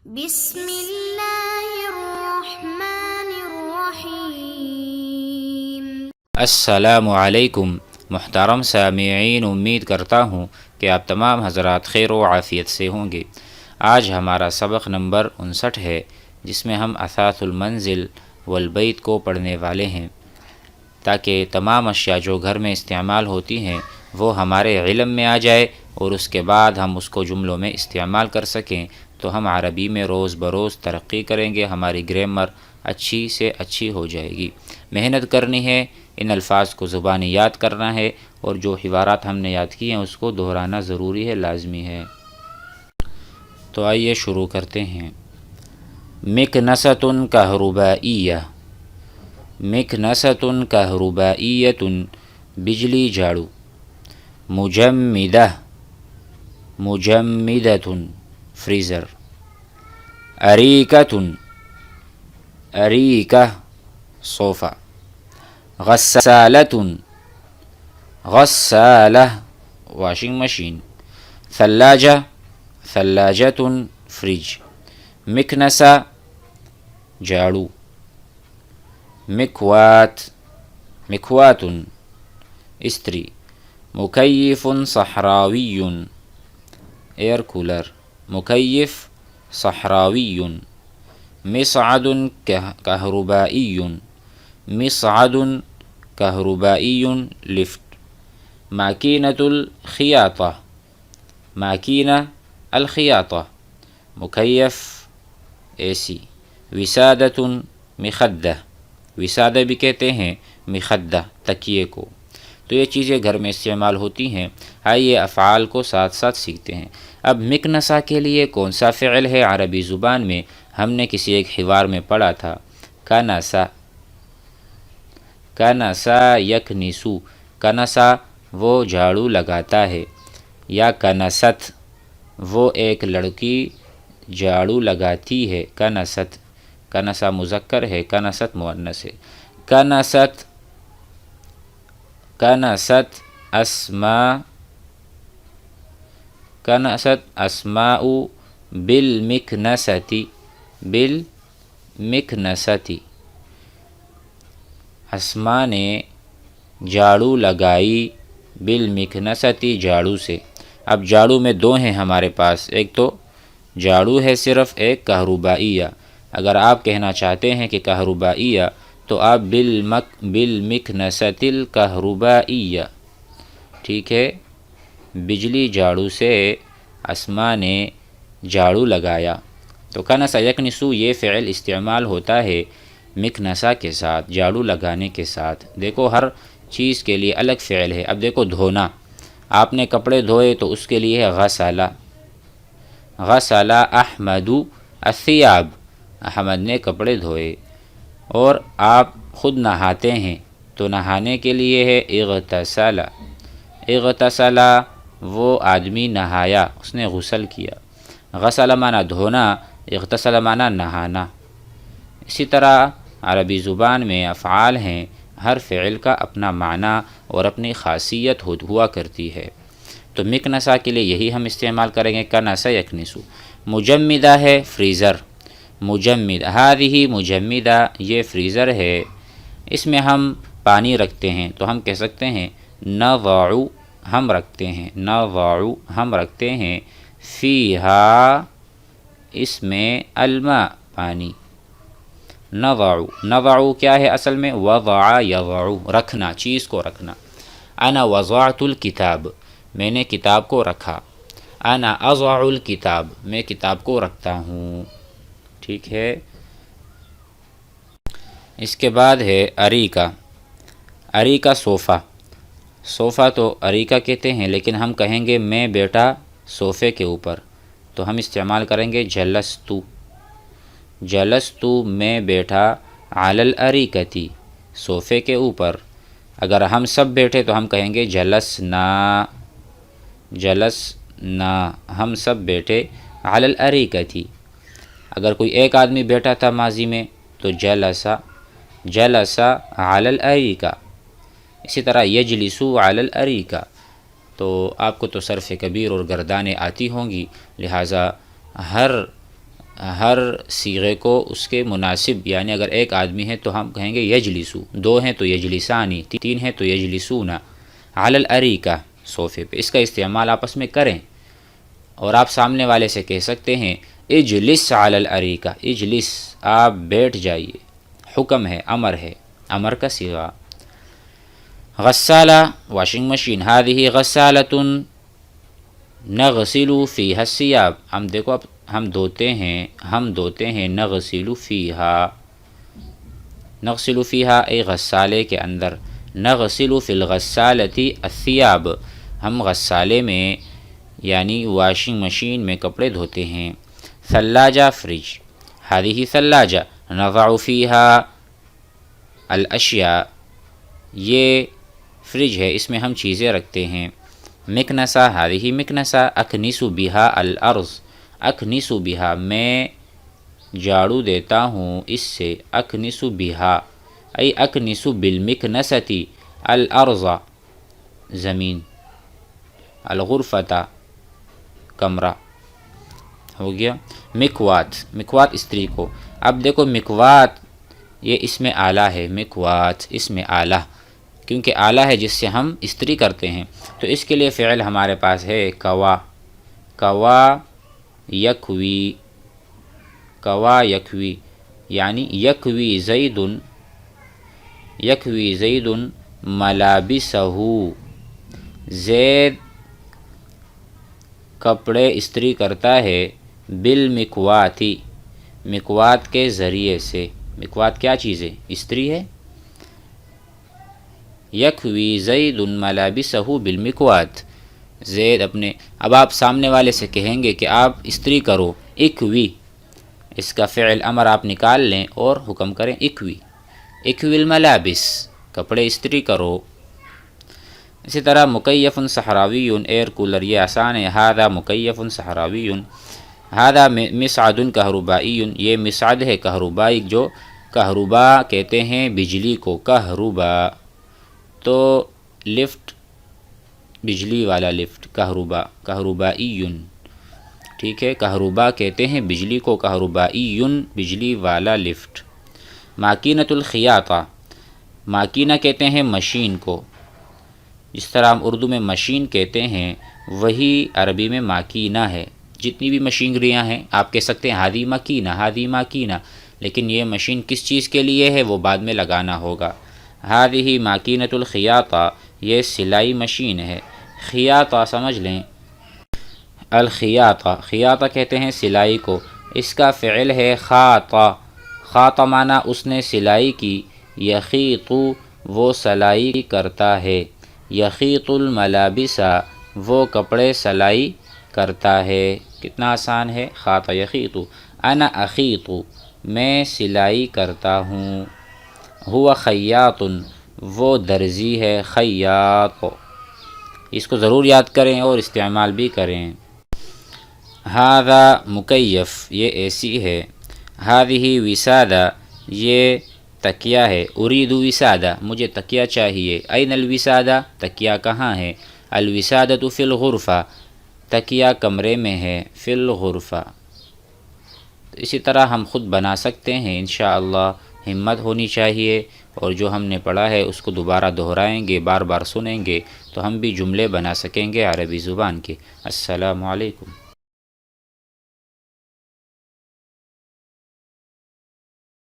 بسم اللہ الرحمن الرحیم۔ السلام علیکم محترم سامعین، امید کرتا ہوں کہ آپ تمام حضرات خیر و عافیت سے ہوں گے۔ آج ہمارا سبق نمبر 59 ہے، جس میں ہم اثاث المنزل والبیت کو پڑھنے والے ہیں، تاکہ تمام اشیاء جو گھر میں استعمال ہوتی ہیں وہ ہمارے علم میں آ جائے اور اس کے بعد ہم اس کو جملوں میں استعمال کر سکیں، تو ہم عربی میں روز بروز ترقی کریں گے، ہماری گرامر اچھی سے اچھی ہو جائے گی۔ محنت کرنی ہے، ان الفاظ کو زبانی یاد کرنا ہے، اور جو حوارات ہم نے یاد کیے ہیں اس کو دہرانا ضروری ہے، لازمی ہے۔ تو آئیے شروع کرتے ہیں۔ مکنست کہربائیہ، مکنست کہربائیۃ، بجلی جھاڑو۔ مجمدہ، مجمدۃ، فریزر۔ اریکۃ، اریکہ، صوفہ۔ غسالۃ، غسالہ، واشنگ مشین۔ ثلاجہ، ثلاجۃ، فریج۔ مکنسہ، جھاڑو۔ مکوات، مکوات، استری۔ مکیف صحراوی، ایئر کولر۔ مکیف صحراوی۔ مصعد کہربائی، مصعد کہربائی، لفٹ۔ ماکینۃ الخیاطہ، ماکینہ الخیاطہ۔ مکیف، اے سی۔ وسادۃ، مخدہ، وسادہ بھی کہتے ہیں مخدہ، تکیے کو۔ تو یہ چیزیں گھر میں استعمال ہوتی ہیں۔ آئیے افعال کو ساتھ ساتھ سیکھتے ہیں۔ اب مکنسہ کے لیے کون سا فعل ہے عربی زبان میں؟ ہم نے کسی ایک حوار میں پڑھا تھا، کنسا، کنسا یکنسو۔ کنسا وہ جھاڑو لگاتا ہے، یا کنست وہ ایک لڑکی جھاڑو لگاتی ہے۔ کنست، کنسا مذکر ہے، کنست مؤنث ہے۔ کنست، کنست اسماء، کنست اسماء بالمکنست، بالمکنست۔ اسماء نے جھاڑو لگائی، بالمکنست، جھاڑو سے۔ اب جھاڑو میں دو ہیں ہمارے پاس، ایک تو جھاڑو ہے صرف، ایک کہربائیہ۔ اگر آپ کہنا چاہتے ہیں کہ کہربائیہ، تو آپ بالمکنست الکہربائیہ، ٹھیک ہے؟ بجلی جھاڑو سے اسماء نے جھاڑو لگایا۔ تو کنسا یکنسو یہ فعل استعمال ہوتا ہے مکنسہ کے ساتھ، جھاڑو لگانے کے ساتھ۔ دیکھو ہر چیز کے لیے الگ فعل ہے۔ اب دیکھو دھونا، آپ نے کپڑے دھوئے تو اس کے لیے ہے غسلہ، غسلہ احمد الثیاب، احمد نے کپڑے دھوئے۔ اور آپ خود نہاتے ہیں تو نہانے کے لیے ہے اغتسل، اغتسل وہ آدمی نہایا، اس نے غسل کیا۔ غسل معنی دھونا، اغتسل معنی نہانا۔ اسی طرح عربی زبان میں افعال ہیں، ہر فعل کا اپنا معنی اور اپنی خاصیت ہوا کرتی ہے۔ تو مکنسہ کے لیے یہی ہم استعمال کریں گے، کنسا یکنسو۔ مجمدہ ہے فریزر، مجمد، ہذہ مجمدہ، یہ فریزر ہے، اس میں ہم پانی رکھتے ہیں، تو ہم کہہ سکتے ہیں نضع، ہم رکھتے ہیں، نضع ہم رکھتے ہیں، فیہا اس میں، الماء پانی۔ نضع، نضع کیا ہے اصل میں؟ وضع یضع، رکھنا، چیز کو رکھنا۔ انا وضعت الکتاب، میں نے کتاب کو رکھا۔ انا اضع الکتاب، میں کتاب کو رکھتا ہوں، ٹھیک ہے؟ اس کے بعد ہے اریکہ، اریکہ صوفہ۔ صوفہ تو اریکہ کہتے ہیں، لیکن ہم کہیں گے میں بیٹا صوفے کے اوپر، تو ہم استعمال کریں گے جلستو، جلستو میں بیٹھا، علی الاریکتی، صوفے کے اوپر۔ اگر ہم سب بیٹھے تو ہم کہیں گے جلسنا، جلسنا ہم سب بیٹھے، علی الاریکتی۔ اگر کوئی ایک آدمی بیٹھا تھا ماضی میں تو جلسا، جلسا علی الاریکہ۔ اسی طرح یجلسو علی الاریکہ، تو آپ کو تو صرف کبیر اور گردانیں آتی ہوں گی، لہٰذا ہر ہر صیغے کو اس کے مناسب، یعنی اگر ایک آدمی ہے تو ہم کہیں گے یجلسو، دو ہیں تو یجلسانی، تین ہیں تو یجلسونا، علی الاريكہ، صوفے پہ۔ اس کا استعمال آپس میں کریں، اور آپ سامنے والے سے کہہ سکتے ہیں اجلس علی الاريكہ، اجلس، آپ بیٹھ جائیے، حکم ہے، امر ہے، امر کا صیغہ۔ غسالہ، واشنگ مشین، هذه غسالۃ نغسل فیہا الثیاب، ہم دیکھو اب ہم دھوتے ہیں نغسل فیہا، نغسل فیہا ای غسالے کے اندر، نغسل فی الغسالۃ الثیاب، ہم غسالے میں یعنی واشنگ مشین میں کپڑے دھوتے ہیں۔ ثلاجہ، فریج، هذه ثلاجہ نضع فیہا الاشیاء، یہ فریج ہے، اس میں ہم چیزیں رکھتے ہیں۔ مکنسہ، هذه مکنسہ اکنس بہا الارض، اکنس بہا، میں جھاڑو دیتا ہوں اس سے، اکنس بہا ای اکنس بالمکنسۃ الارض، زمین، الغرفۃ، کمرہ، ہو گیا۔ مکوات، مکوات استری کو، اب دیکھو مکوات یہ اس میں آلہ ہے، مکوات اس میں آلہ، کیونکہ آلہ ہے جس سے ہم استری کرتے ہیں، تو اس کے لیے فعل ہمارے پاس ہے کوا، کوا یکوی، کوا یکوی، یعنی یکوی زید، یکوی زید ملابسہ، زید کپڑے استری کرتا ہے، بالمکواتی، مکوات کے ذریعے سے، مکوات کیا چیز ہے؟ استری ہے۔ یکوی زید ملابسہ بالمکوات، زید اپنے، اب آپ سامنے والے سے کہیں گے کہ آپ استری کرو، اکوی، اس کا فعل امر آپ نکال لیں اور حکم کریں اکوی، اکوی الملابس، کپڑے استری کرو۔ اسی طرح مکیف صحراوی، ایئر کولر، یہ آسان ہے، ھذا مکیف صحراوی، ھذا مصعد کہربائی، یہ مصعد ہے کہربائی، جو کہربا کہتے ہیں بجلی کو، کہربا تو لفٹ، بجلی والا لفٹ، کہربا، کہربائی، ٹھیک ہے، کہربا کہتے ہیں بجلی کو، کہربائی، بجلی والا لفٹ۔ ماکینۃ الخیاطہ، ماکینہ کہتے ہیں مشین کو، جس طرح ہم اردو میں مشین کہتے ہیں وہی عربی میں ماکینہ ہے، جتنی بھی مشینریاں ہیں آپ کہہ سکتے ہیں ہادی ماکینہ، ہادی ماکینہ، لیکن یہ مشین کس چیز کے لیے ہے وہ بعد میں لگانا ہوگا۔ ہادی ماکینۃ الخیاطہ، یہ سلائی مشین ہے، خیاطہ سمجھ لیں، الخیاطہ، خیاطہ کہتے ہیں سلائی کو، اس کا فعل ہے خاطہ، خاطہ معنی اس نے سلائی کی، یخیط وہ سلائی کرتا ہے، یخیط الملابس وہ کپڑے سلائی کرتا ہے، کتنا آسان ہے، خاطہ یخیط، انا اخیط میں سلائی کرتا ہوں، ہوا خیاط وہ درزی ہے، خیاط، اس کو ضرور یاد کریں اور استعمال بھی کریں۔ ھذا مکیف یہ اے سی ہے، ھذہ وسادہ یہ تکیہ ہے، ارید وسادہ مجھے تکیہ چاہیے، این الوسادہ تکیہ کہاں ہے، الوسادۃ فی الغرفہ تکیہ کمرے میں ہے، فی الغرفہ۔ اسی طرح ہم خود بنا سکتے ہیں انشاءاللہ، ہمت ہونی چاہیے، اور جو ہم نے پڑھا ہے اس کو دوبارہ دہرائیں گے، بار بار سنیں گے تو ہم بھی جملے بنا سکیں گے عربی زبان کے۔ السلام علیکم۔